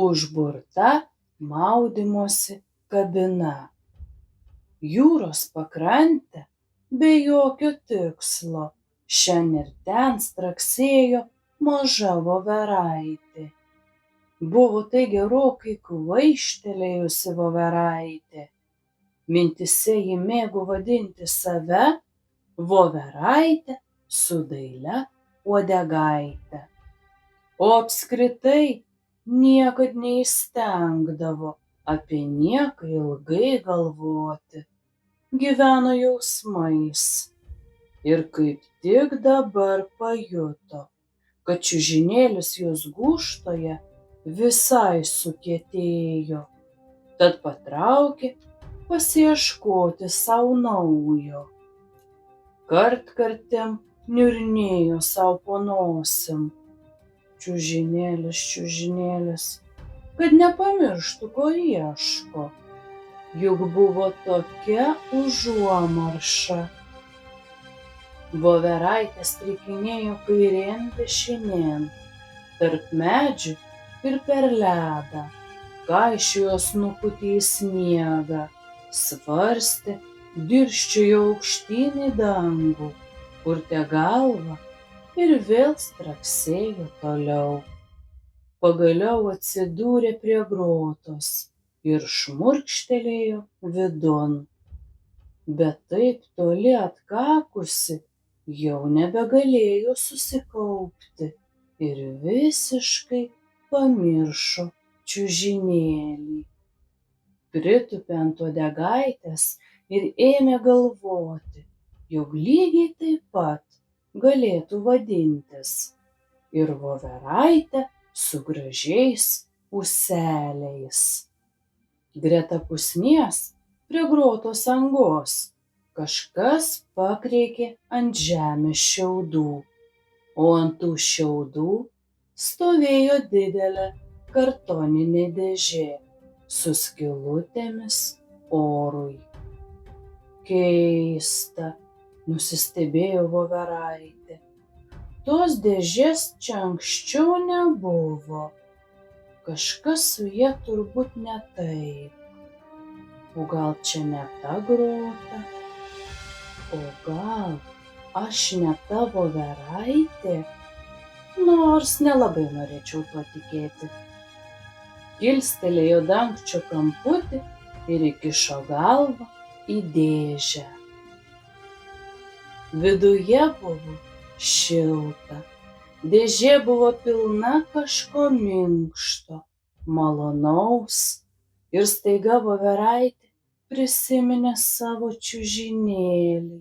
užburta maudymosi kabina. Jūros pakrante be jokio tikslo šen ir ten straksėjo maža voveraitė. Buvo tai gerokai kvaištelėjusi voveraitė. Mintyse ji mėgo vadinti save voveraitę su dailia uodegaite. O apskritai niekad neįstengdavo apie nieką ilgai galvoti. Gyveno jausmais. Ir kaip tik dabar pajuto, kad čiužinėlis jos gūžtoje visai sukietėjo. Tad patraukė pasiieškoti sau naujo. Kartkartėm niurnėjo sau po nosim. Čiužinėlis, čiužinėlis, kad nepamirštų, ko ieško. Juk buvo tokia užuomarša. Voveraitė strikinėjo kairėn dešinėn, tarp medžių ir per ledą, kaišiojo snukutį į sniegą, svarstė, dirsčiojo aukštyn į dangų, purtė galvą ir vėl straksėjo toliau. Pagaliau atsidūrė prie grotos ir šmurkštelėjo vidun. Bet taip toli atkakusi jau nebegalėjo susikaupti ir visiškai pamiršo čiužinėlį. Pritūpė ant uodegaitės ir ėmė galvoti, jog lygiai taip pat galėtų vadintis ir voveraitė su gražiais ūseliais. Greta pusnies, prie grotos angos, kažkas pakreikė ant žemės šiaudų, o ant tų šiaudų stovėjo didelė kartoninė dėžė su skylutėmis orui. Keista, nusistebėjo voveraitė. Tos dėžės čia anksčiau nebuvo. Kažkas su ja turbūt ne taip. O gal čia ne ta grota? O gal aš ne ta voveraitė? Nors nelabai norėčiau tuo tikėti. Kilstelėjo dangčio kamputį ir įkišo galvą į dėžę. Viduje buvo šilta. Dėžė buvo pilna kažko minkšto, malonaus, ir staiga voveraitė prisiminė savo čiužinėlį.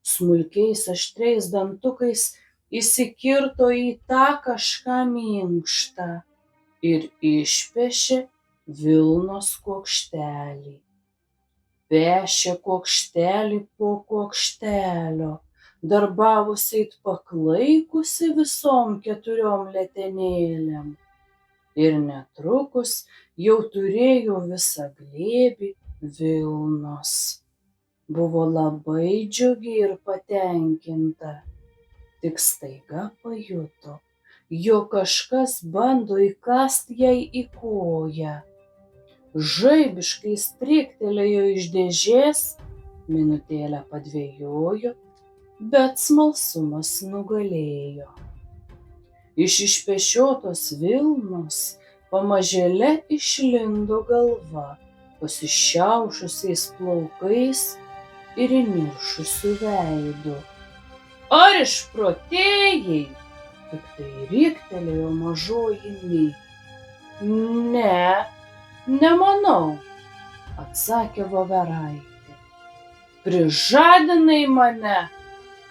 Smulkiais aštriais dantukais įsikirto į tą kažką minkštą ir išpešė vilnos kuokštelį. Pešė kuokštelį po kuokštelio, darbavosi it paklaikusi visom 4 letenėlėm. Ir netrukus jau turėjo visą glėbį vilnos. Buvo labai džiugi ir patenkinta. Tik staiga pajuto, jog kažkas bando įkąsti jai į koją. Žaibiškai stryktelėjo iš dėžės, minutėlę padvejojo, bet smalsumas nugalėjo. Iš išpešiotos vilnos pamažėle išlindo galva, pasišiaušusiais plaukais ir įniršusiu veidu. Ar išprotėjai? Piktai riktelėjo mažoji Mi. Ne, nemanau, atsakė voveraitė. Prižadinai mane,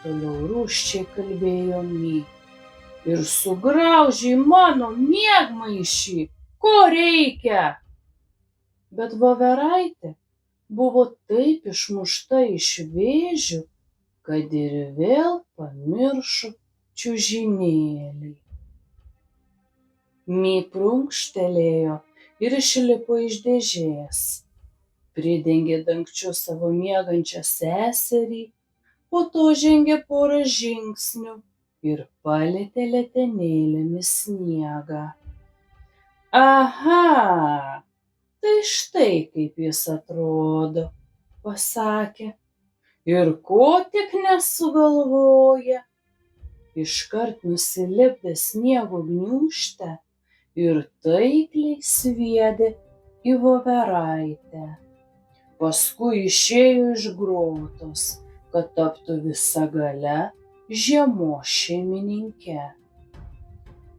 toliau rūsčiai kalbėjo Mi, ir sugraužei mano miegmaišį, ko reikia? Bet voveraitė buvo taip išmušta iš vėžių, kad ir vėl pamiršo čiužinėlį. Mi prunkštelėjo ir išlipo iš dėžės. Pridengė dangčiu savo miegančią seserį, po to žengė porą žingsnių ir palietė letenėlėmis sniegą. Aha, tai štai kaip jis atrodo, pasakė. Ir ko tik nesugalvoja. Iškart nusilipdė sniego gniūžtę ir taikliai sviedė į voveraitę. Paskui išėjo iš grotos, kad taptų visagale žiemos šeimininke.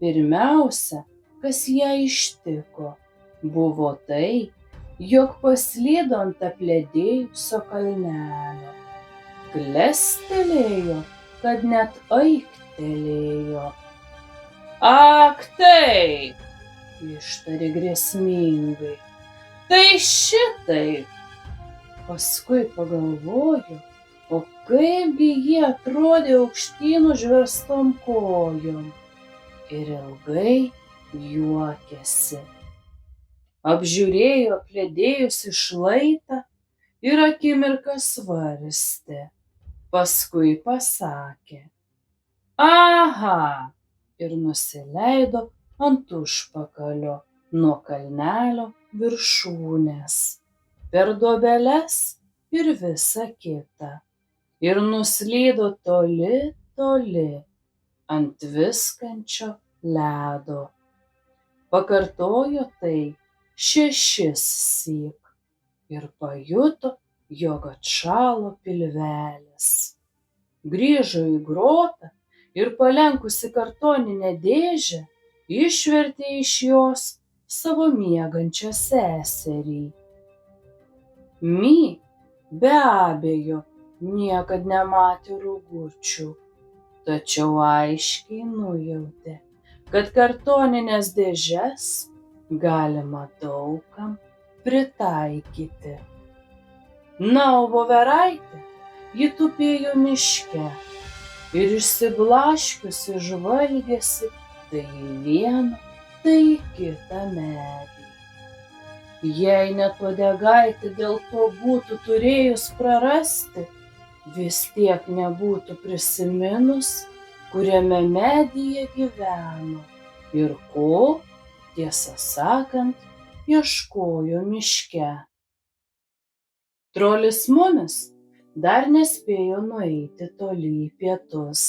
Pirmiausia, kas ją ištiko, buvo tai, jog paslydo ant apledėjusio kalnelio. Klestelėjo, kad net aiktelėjo. Ak taip, ištarė grėsmingai, tai šitaip. Paskui pagalvojo, o kaipgi jie atrodė aukštyn užverstom kojom. Ir ilgai juokėsi. Apžiūrėjo apledėjusį šlaitą ir akimirką svarstė. Paskui pasakė: aha, ir nusileido ant užpakalio nuo kalnelio viršūnės, per duobeles ir visa kita, ir nuslydo toli, toli ant tviskančio ledo. Pakartojo tai 6 ir pajuto, jog atšalo pilvelis. Grįžo į grotą ir palenkusi kartoninę dėžę, išvertė iš jos savo miegančią seserį. Mi be abejo niekad nematė rūgučių, tačiau aiškiai nujautė, kad kartonines dėžes galima daug kam pritaikyti. Na, o voveraitė, ji tupėjo miške ir išsiblaškiusi žvalgėsi tai į vieną, tai į kitą medį. Jei net uodegaitė dėl to būtų turėjus prarasti, vis tiek nebūtų prisiminus, kuriame medyje gyveno ir ko, tiesą sakant, ieškojo miške. Trolis Mumis dar nespėjo nueiti toli į pietus,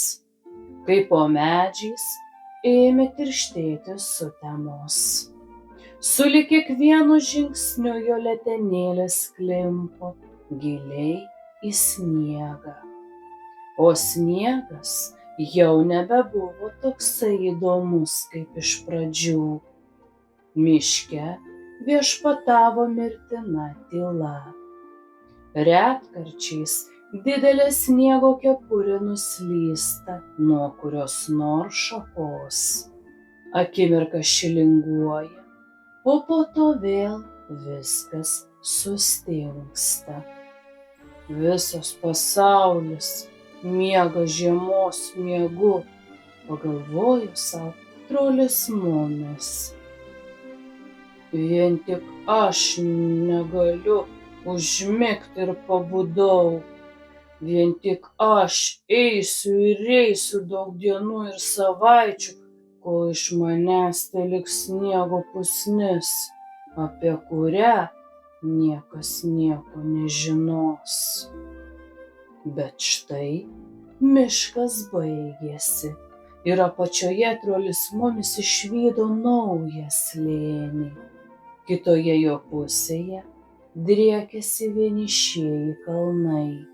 kai po medžiais ėmė tirštėti sutemos. Sulig kiekvienu žingsniu jo letenėlės klimpo giliai į sniegą. O sniegas jau nebebuvo toksai įdomus kaip iš pradžių. Miške viešpatavo mirtina tyla. Retkarčiais didelė sniego kepurė nuslysta nuo kurios nors šakos. Akimirką šilinguoja, o po to vėl viskas sustingsta. Visas pasaulis miega žiemos miegu, pagalvojo sau Trolis Mumis. Vien tik aš negaliu užmigti ir pabudau. Vien tik aš eisiu ir eisiu daug dienų ir savaičių, kol iš manęs teliks sniego pusnis, apie kurią niekas nieko nežinos. Bet štai miškas baigėsi ir apačioje Trolis Mumis išvydo naują slėnį. Kitoje jo pusėje driekėsi vienišieji kalnai.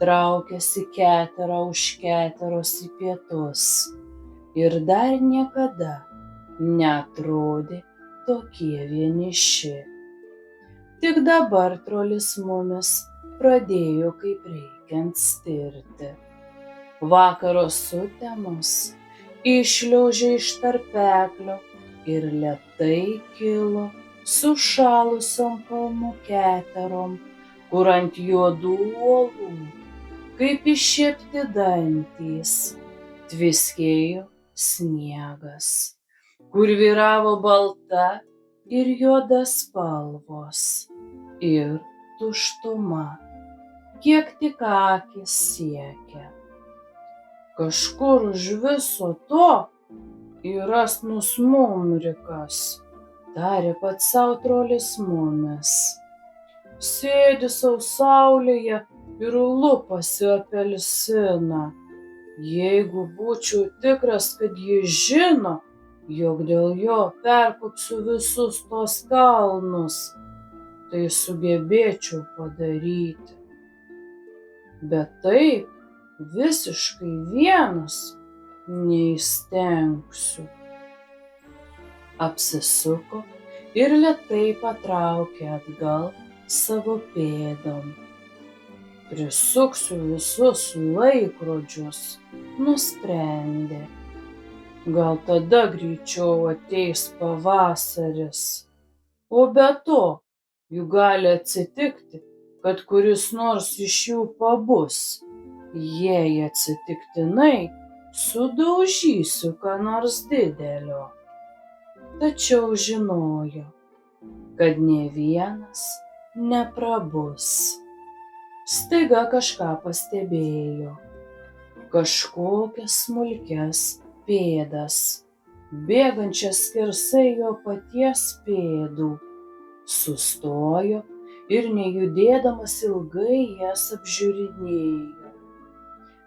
Traukėsi ketera už keteros į pietus ir dar niekada neatrodė tokie vieniši. Tik dabar Trolis Mumis pradėjo kaip reikiant stirti. Vakaro sutemos iššliaužė iš tarpeklio ir lėtai kilo sušalusiom kalnų keterom, kur ant juodų uolų, kaip iššiepti dantys, tviskėjo sniegas, kur vyravo balta ir juoda spalvos ir tuštuma, kiek tik akys siekia. Kažkur už viso to yra Snusmumrikas, tarė pats sau trolis Mumis. Sėdi sau saulėje ir lupasi apelsiną. Jeigu būčiau tikras, kad ji žino, jog dėl jo perkopsiu visus tos kalnus, tai sugebėčiau padaryti. Bet taip visiškai vienas neįstengsiu. Apsisuko ir lėtai patraukė atgal savo pėdom. Prisuksiu visus laikrodžius, nusprendė. Gal tada greičiau ateis pavasaris. O be to, juk gali atsitikti, kad kuris nors iš jų pabus. Jei atsitiktinai sudaužysiu ką nors didelio. Tačiau žinojo, kad nė vienas neprabus. Staiga kažką pastebėjo. Kažkokias smulkias pėdas, bėgančias skersai jo paties pėdų. Sustojo ir nejudėdamas ilgai jas apžiūrinėjo.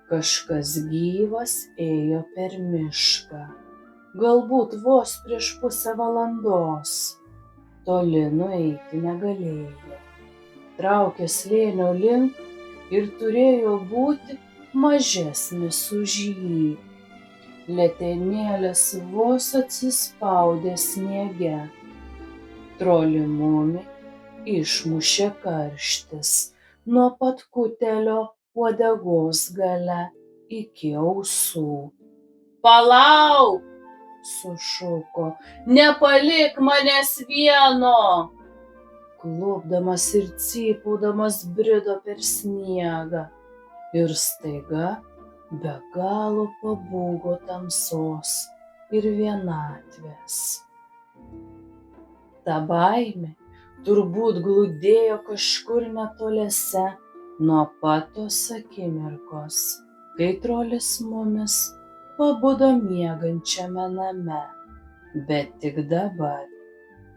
Kažkas gyvas ėjo per mišką. Galbūt vos prieš pusę valandos. Toli nueiti negalėjo. Traukė slėnio link ir turėjo būti mažesnis už jį. Letenėlės vos atsispaudė sniege. Trolį Mumį išmušė karštis nuo pat kutelio uodegos gale iki ausų. Palauk! Sušuko. Nepalik manęs vieno! Klupdamas ir cypaudamas brido per sniegą ir staiga be galo pabūgo tamsos ir vienatvės. Ta baimė turbūt glūdėjo kažkur netoliese nuo pat tos akimirkos, kai trolis Mumis pabudo miegančiame name, bet tik dabar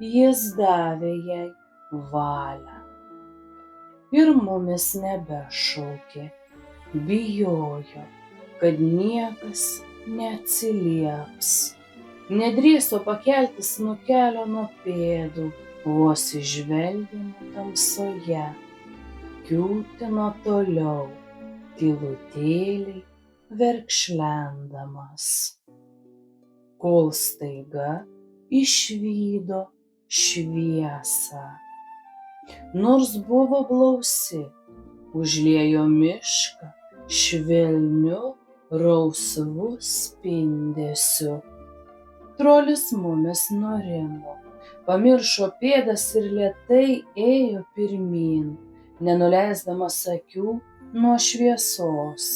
jis davė jai valią. Ir Mumis nebešaukė, bijojo, kad niekas neatsilieps. Nedrįso pakelti snukelio nuo pėdų, vos įžvelgiamų tamsoje. Kiūtino toliau, tylutėliai verkšlendamas. Kol staiga išvydo šviesą. Nors buvo blausi, užliejo mišką švelniu, rausvu spindesiu. Trolis Mumis nurimo, pamiršo pėdas ir lėtai ėjo pirmyn, nenuleisdamas akių nuo šviesos.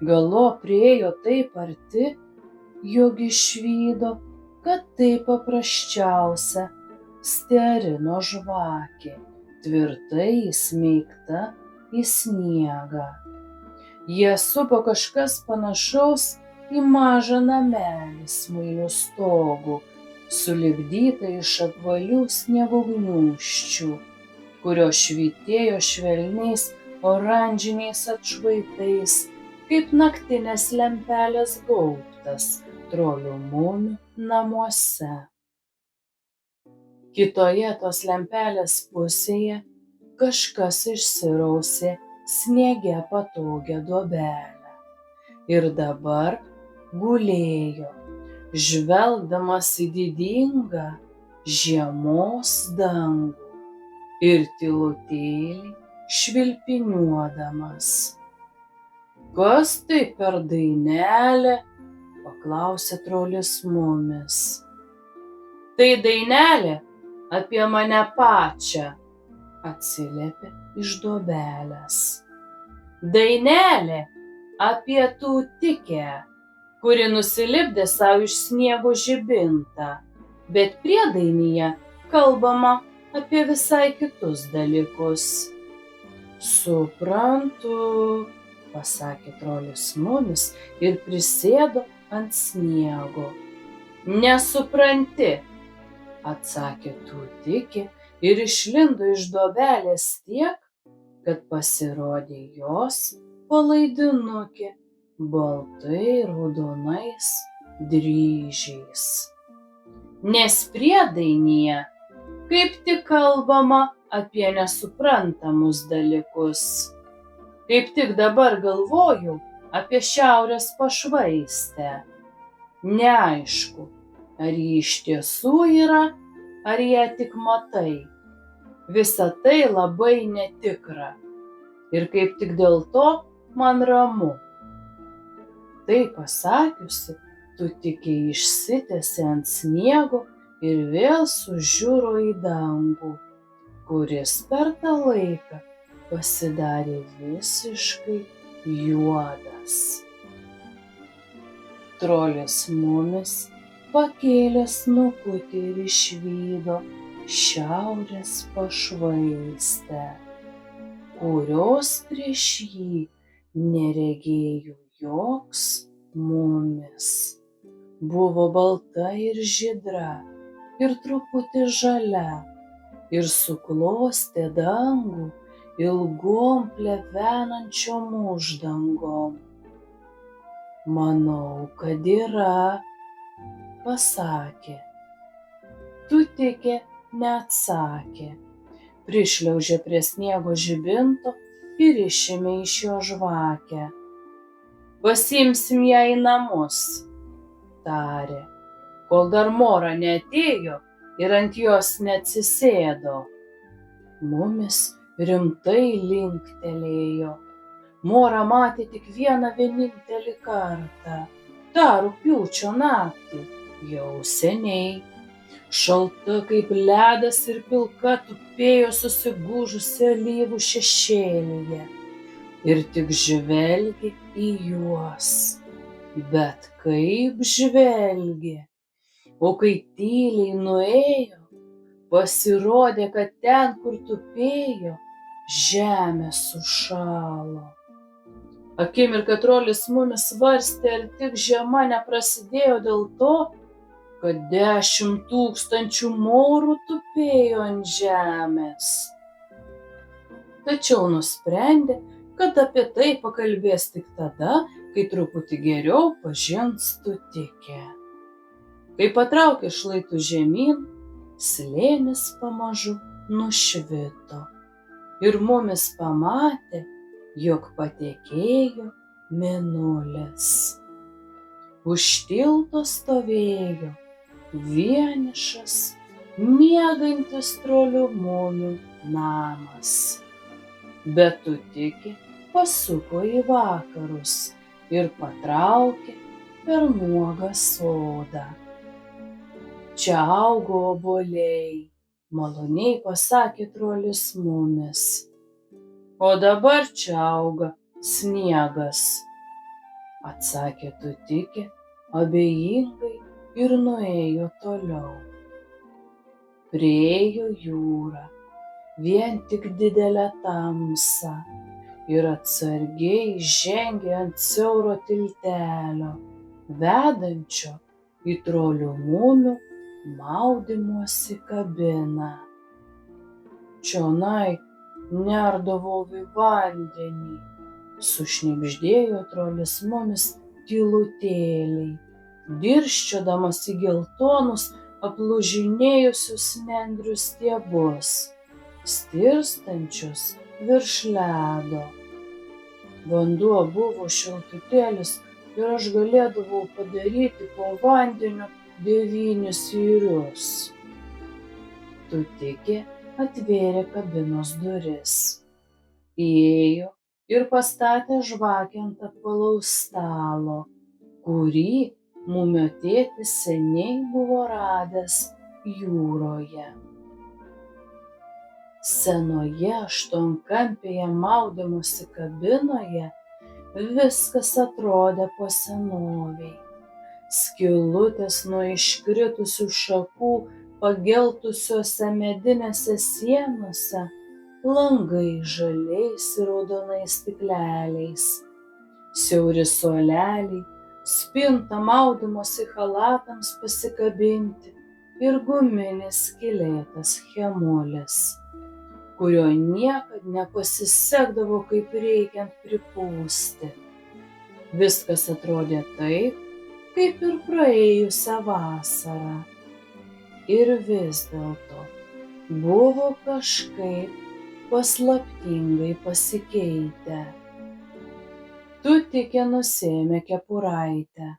Galop priėjo taip arti, jog išvydo, kad tai paprasčiausia stearino žvakė, tvirtai įsmeigta į sniegą. Jie supo kažkas panašaus į mažą namelį smailiu stogu, sulipdytą iš apvalių sniego gniūžčių, kurios švytėjo švelniais oranžiniais atšvaitais, kaip naktinės lempelės gaubtas trolių Mumių namuose. Kitoje tos lempelės pusėje kažkas išsirausė sniege patogią duobelę ir dabar gulėjo, žvelgdamas į didingą žiemos dangų ir tylutėliai švilpiniuodamas. Kas tai per dainelė? Paklausė trolis Mumis. Tai dainelė apie mane pačią, atsiliepė iš duobelės. Dainelė apie Tūtikę, kuri nusilipdė savo iš sniego žibintą, bet priedainyje kalbama apie visai kitus dalykus. Suprantu, pasakė trolis Mumis ir prisėdo ant sniego. Nesupranti, atsakė Tutikė ir išlindo iš duobelės tiek, kad pasirodė jos palaidinukė baltai raudonais dryžiais. Nes priedainyje kaip tik kalbama apie nesuprantamus dalykus. Kaip tik dabar galvoju apie šiaurės pašvaistę. Neaišku, ar ji iš tiesų yra, ar ją tik matai. Visa tai labai netikra. Ir kaip tik dėl to man ramu. Tai pasakiusi, Tutikė išsitiesė ant sniego ir vėl sužiuro į dangų, kuris per tą laiką pasidarė visiškai juodas. Trolis Mumis pakėlė snukutį ir išvydo šiaurės pašvaistę, kurios prieš jį neregėjo joks mumis. Buvo balta ir žydra, ir truputį žalia, ir suklostė dangų ilgom plevenančiom uždangom. Manau, kad yra, pasakė. Tutikė neatsakė. Prišliaužė prie sniego žibinto ir išėmė iš jo žvakę. Pasiimsim ją į namus, tarė, kol dar Mora neatėjo ir ant jos neatsisėdo. Mumis rimtai linktelėjo. Mora matė tik vieną vienintelį kartą, tą rugpjūčio naktį, jau seniai. Šalta kaip ledas ir pilka tupėjo susigūžusi alyvų šešėlyje ir tik žvelgė į juos. Bet kaip žvelgė, o kai tyliai nuėjo, pasirodė, kad ten, kur tupėjo, žemė sušalo. Akimirką trolis Mumis svarstė, ar tik žiema neprasidėjo dėl to, kad 10 000 morų tupėjo ant žemės. Tačiau nusprendė, kad apie tai pakalbės tik tada, kai truputį geriau pažins Tutikę. Kai patraukė šlaitu žemyn, slėnis pamažu nušvito ir Mumis pamatė, jog patekėjo mėnulis. Už tilto stovėjo vienišas, miegantis trolių Mumių namas. Bet Tutikė pasuko į vakarus ir patraukė per nuogą sodą. Čia augo obuoliai, maloniai pasakė trolis Mumis. O dabar čia auga sniegas, atsakė Tutikė abejingai ir nuėjo toliau. Priėjo jūrą, vien tik didelę tamsą, ir atsargiai žengė ant siauro tiltelio, vedančio į trolių Mumių maudymosi kabiną. Čionai nerdavau į vandenį, sušnibždėjo trolis Mumis tylutėliai, dirsčiodamas į geltonus aplūžinėjusius nendrių stiebus, stirstančius virš ledo. Vanduo buvo šiltutėlis ir aš galėdavau padaryti po vandeniu 9 yrius. Tutikė atvėrė kabinos duris, įėjo ir pastatė žvakę ant apvalaus stalo, kurį Mumio tėtis seniai buvo radęs jūroje. Senoje aštuonkampėje maudymosi kabinoje viskas atrodė po senovei. Skylutės nuo iškritusių šakų pageltusiuose medinėse sienose, langai žaliais ir raudonais stikleliais, siauri suoleliai, spinta maudymosi chalatams pasikabinti ir guminis skylėtas chemulis, kurio niekad nepasisekdavo kaip reikiant pripūsti. Viskas atrodė taip, kaip ir praėjusią vasarą. Ir vis dėlto buvo kažkaip paslaptingai pasikeitę. Tutikė nusiėmė kepuraitę,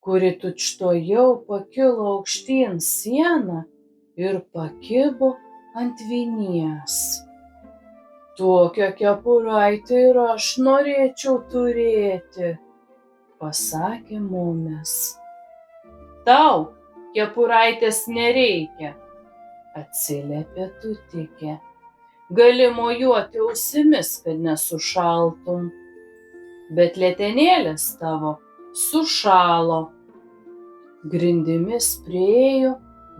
kuri tučtuojau pakilo aukštyn sieną ir pakibo ant vinies. Tokią kepuraitę ir aš norėčiau turėti, pasakė Mumis. Tau kepuraitės nereikia, atsiliepė Tutikė. Gali mojuoti ausimis, kad nesušaltum, bet letenėlės tavo sušalo. Grindimis priėjo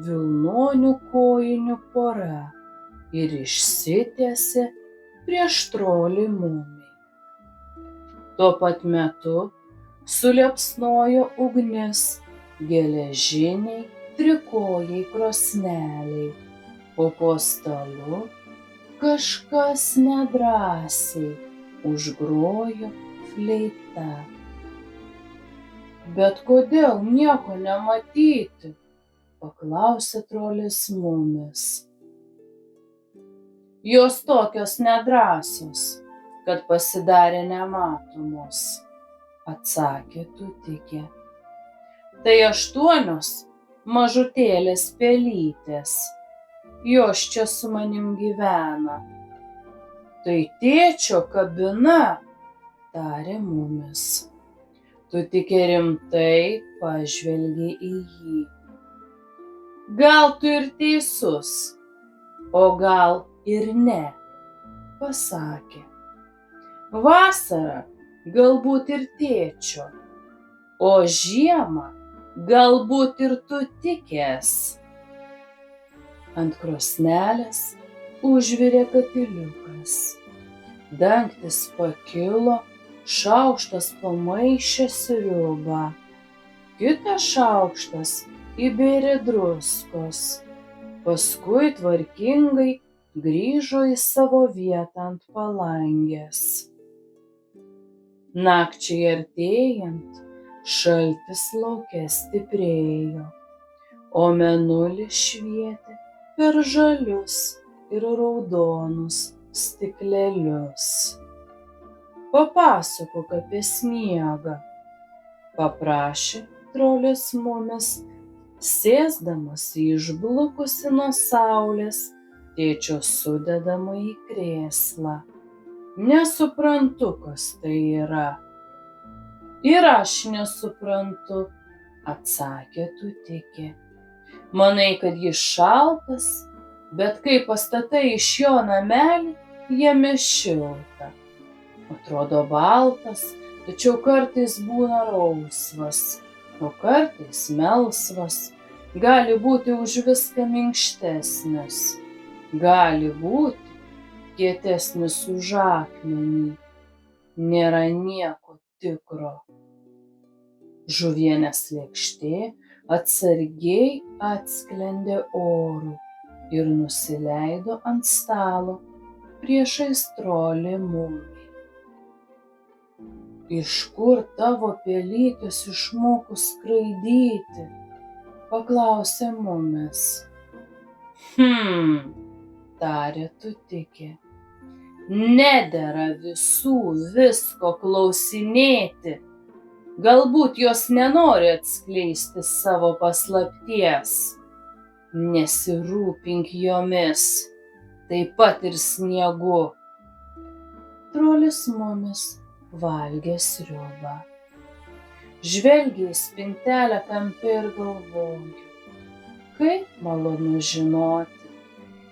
vilnonių kojinių pora ir išsitiesė prieš trolį Mumį. Tuo pat metu suliepsnojo ugnis geležiniai trikojai krosneliai, o po stalu kažkas nedrąsiai užgrojo fleita. Bet kodėl nieko nematyti? Paklausė trolis Mumis. Jos tokios nedrąsios, kad pasidarė nematomos, atsakė Tutikė. Tai 8 mažutėlės pelytės, jos čia su manim gyvena. Tai tėčio kabina, tarė Mumis. Tutikė rimtai pažvelgė į jį. Gal tu ir teisus, o gal ir ne, pasakė. Vasarą galbūt ir tėčio, o žiemą galbūt ir Tutikės. Ant krosnelės užvirė katiliukas. Dangtis pakilo, šaukštas pamaišė sriubą. Kitas šaukštas įbėrė druskos. Paskui tvarkingai grįžo į savo vietą ant palangės. Nakčiai artėjant, šaltis lauke stiprėjo, o mėnulis švietė per žalius ir raudonus stiklelius. Papasakok apie sniegą, paprašė trolis Mumis, sėsdamas į išblukusį nuo saulės tėčio sudedamąjį krėslą. Nesuprantu, kas tai yra. Ir aš nesuprantu, atsakė Tutikė. Manai, kad jis šaltas, bet kai pastatai iš jo namelį, jame šilta. Atrodo baltas, tačiau kartais būna rausvas, o kartais melsvas. Gali būti už viską minkštesnis, gali būti kietesnis už akmenį. Nėra nieko tikro. Žuvienės lėkštė atsargiai atsklendė oru ir nusileido ant stalo priešais trolį Mumį. Iš kur tavo pelytės išmoko skraidyti? Paklausė Mumis. Tarė Tutikė. Nedera visų visko klausinėti. Galbūt jos nenori atskleisti savo paslapties. Nesirūpink jomis, taip pat ir sniegu. Trolis Mumis valgė sriubą. Žvelgė į spintelę kampe ir galvojo, kaip malonu žinoti,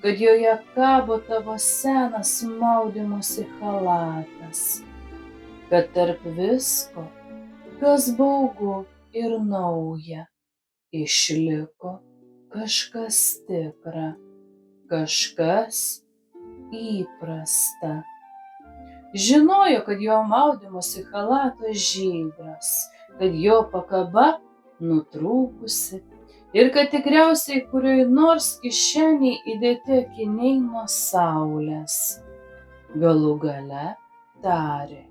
kad joje kabo tavo senas maudymosi chalatas, kad tarp visko, kas baugu ir nauja, išliko kažkas tikra, kažkas įprasta. Žinojo, kad jo maudymosi chalatas žydras, kad jo pakaba nutrūkusi ir kad tikriausiai kurioj nors kišenėj įdėti akiniai nuo saulės. Galų gale tarė: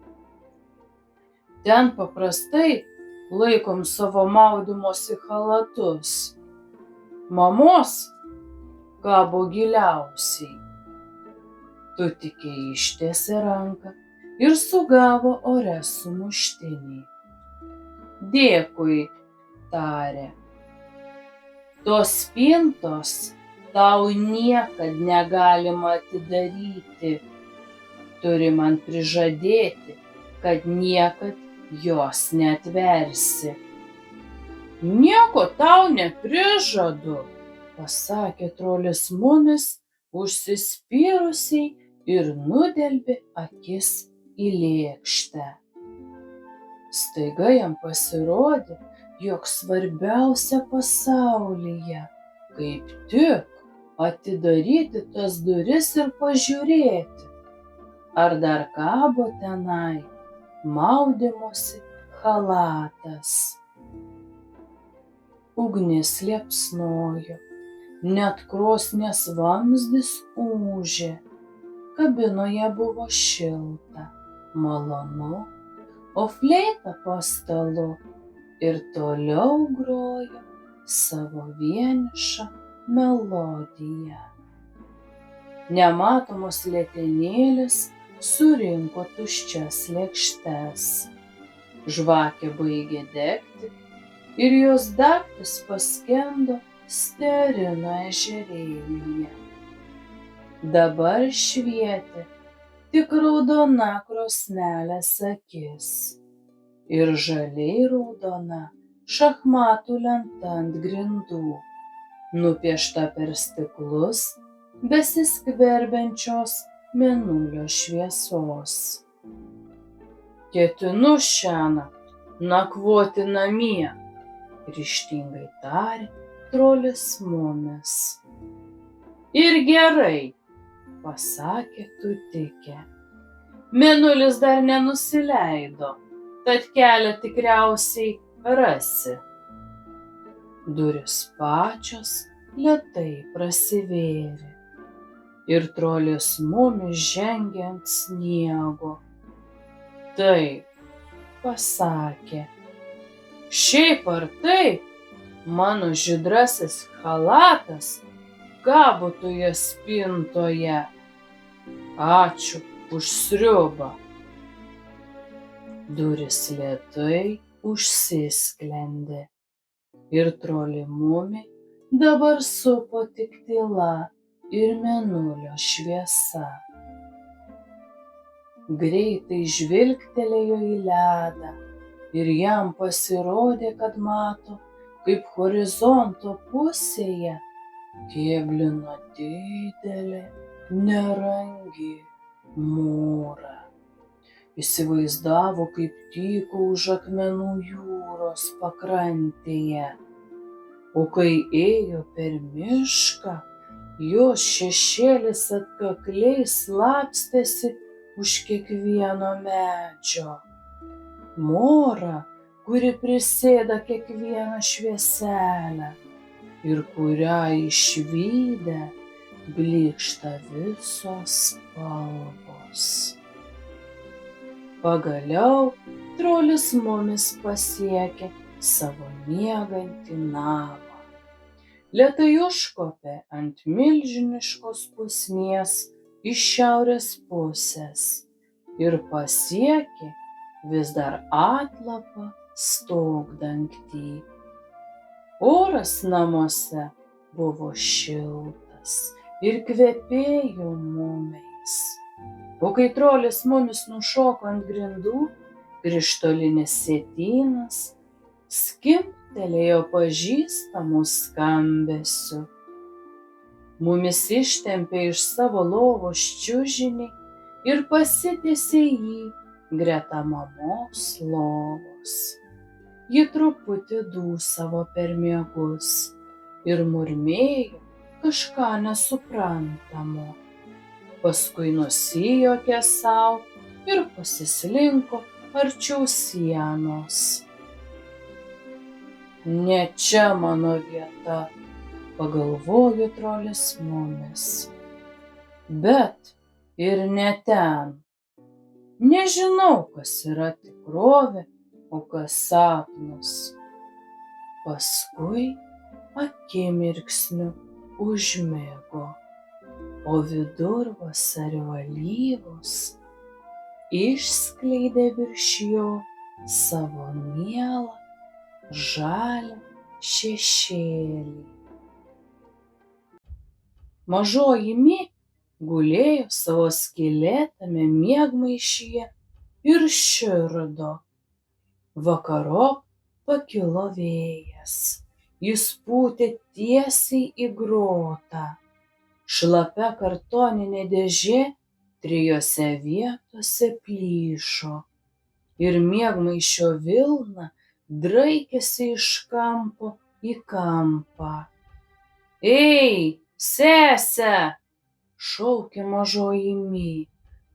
ten paprastai laikom savo maudymosi chalatus. Mamos kabo giliausiai. Tutikė ištiesė ranką ir sugavo ore sumuštinį. Dėkui, tarė. Tos spintos tau niekad negalima atidaryti. Turi man prižadėti, kad niekad jos neatversi. Nieko tau neprižadu, pasakė trolis Mumis užsispyrusiai ir nudelbė akis į lėkštę. Staiga jam pasirodė, jog svarbiausia pasaulyje kaip tik atidaryti tas duris ir pažiūrėti, ar dar kabo tenai maudymosi chalatas. Ugnis liepsnojo, net krosnies vamzdis ūžė. Kabinoje buvo šilta, malonu, o fleita po stalu ir toliau grojo savo vienišą melodiją. Nematomos letenėlės surinko tuščias lėkštes. Žvakė baigė degti ir jos dagtis paskendo Sterino ežerėlyje. Dabar švietė tik raudona krosnelės akis ir žaliai raudona šachmatų lenta ant grindų, nupiešta per stiklus besiskverbiančios mėnulio šviesos. Ketinu šiąnakt nakvoti namie, ryžtingai tarė trolis Mumis. Ir gerai, pasakė Tutikė. Mėnulis dar nenusileido, tad kelią tikriausiai rasi. Durys pačios lėtai prasivėrė ir trolis Mumis žengė ant sniego. Taip, pasakė, šiaip ar taip, mano žydrasis chalatas kabo toje spintoje. Ačiū už sriubą. Durys lėtai užsisklendė ir trolį Mumį dabar supo tik tyla ir mėnulio šviesa. Greitai žvilgtelėjo į ledą ir jam pasirodė, kad mato, kaip horizonto pusėje kėblina didelė, nerangi mūra. Įsivaizdavo, kaip tyko už akmenų jūros pakrantėje, o kai ėjo per mišką, jos šešėlis atkakliai slapstėsi už kiekvieno medžio. Mora, kuri prisėda kiekvieną švieselę ir kurią išvydę blykšta visos spalvos. Pagaliau trolis Mumis pasiekė savo miegantį namą. Lėtai užkopė ant milžiniškos pusnies iš šiaurės pusės ir pasiekė vis dar atlapą stogdangtį. Oras namuose buvo šiltas ir kvepėjo mumiais. O kai trolis Mumis nušoko ant grindų, krištolinis sietynas skimbtelėjo pažįstamu skambesiu. Mumis ištempė iš savo lovos čiužinį ir pasitiesė jį greta mamos lovos. Ji truputį dūsavo per miegus ir murmėjo kažką nesuprantamo. Paskui nusijuokė sau ir pasislinko arčiau sienos. Ne čia mano vieta, pagalvojo trolis mumis. Bet ir ne ten. Nežinau, kas yra tikrovė, o kas sapnas. Paskui akimirksniu užmigo, o vidurvasario alyvos išskleidė virš jo savo mielą žalią šešėlį. Mažoji Mi gulėjo savo skylėtame miegmaišyje ir širdo. Vakarop pakilo vėjas. Jis pūtė tiesiai į grotą. Šlapia kartoninė dėžė 3 vietose plyšo ir miegmaišio vilna draikėsi iš kampo į kampą. Ei, sese! Šaukė mažoji Mi,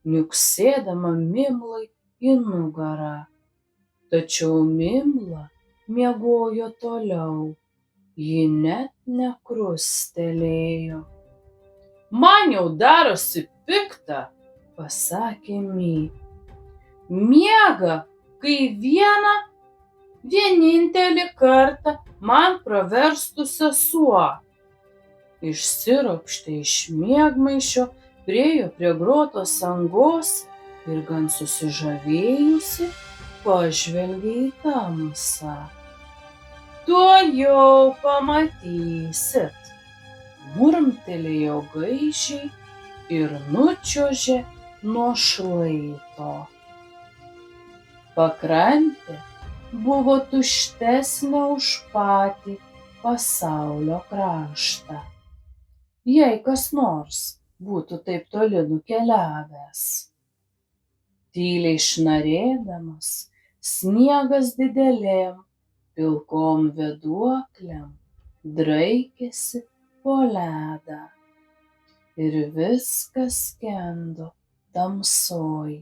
niuksėdama Mimlai į nugarą. Tačiau Mimla miegojo toliau, ji net nekrustelėjo. Man jau darosi pikta, pasakė Mi. Miega, kai vienintelį kartą man praverstų sesuo. Išsiropštė iš miegmaišio, priėjo prie grotos angos ir gan susižavėjusi pažvelgė į tamsą. Tuojau pamatysit, murmtelėjo gaižiai ir nučiuožė nuo šlaito. Pakrantė buvo tuštesnė už patį pasaulio kraštą. Jei kas nors būtų taip toli nukeliavęs. Tyliai šnarėdamas, sniegas didelėm, pilkom vėduoklėm draikėsi po ledą. Ir viskas skendo tamsoj,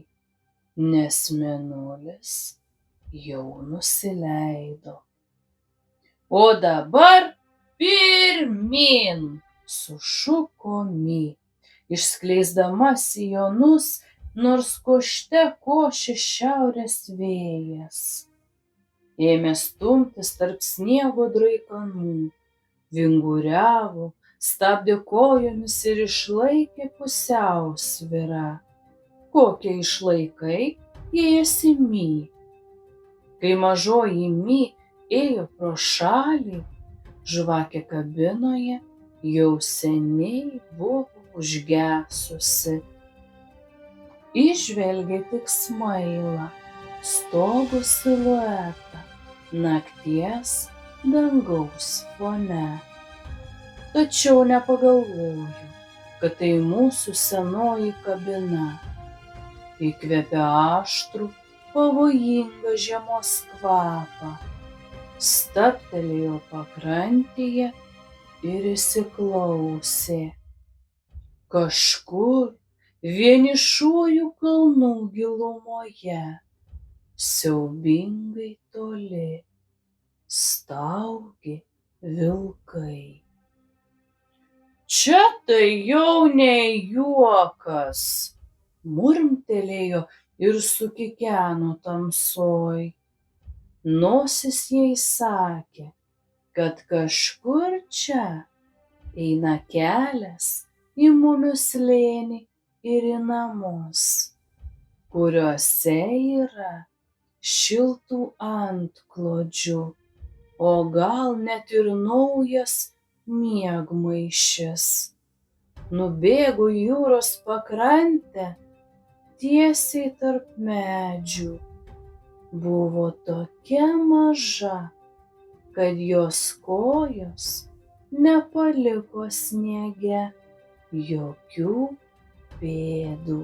nes mėnulis jau nusileido. O dabar pirmyn! Sušuko Mi, išskleisdama sijonus, nors košte košė šiaurės vėjas. Ėmė stumtis tarp sniego draikanų, vinguriavo, stabdė kojomis ir išlaikė pusiausvyrą. Kokią išlaikai, jei esi Mi? Kai mažoji Mi ėjo pro šalį, žvakė kabinoje jau seniai buvo užgesusi. Įžvelgė tik smailą, stogo siluetą nakties dangaus fone. Tačiau nepagalvojo, kad tai mūsų senoji kabina. Įkvėpė aštrų, pavojingą žiemos kvapą. Stabtelėjo pakrantėje ir įsiklausė. Kažkur vienišųjų kalnų gilumoje, siaubingai toli, staugė vilkai. Čia tai jau ne juokas, murmtelėjo ir sukikeno tamsoj. Nosis jai sakė, kad kažkur čia eina kelias į Mumių slėnį ir į namus, kuriuose yra šiltų antklodžių, o gal net ir naujas miegmaišis. Nubėgo į jūros pakrantę tiesiai tarp medžių. Buvo tokia maža, kad jos kojos nepaliko sniege jokių pėdų.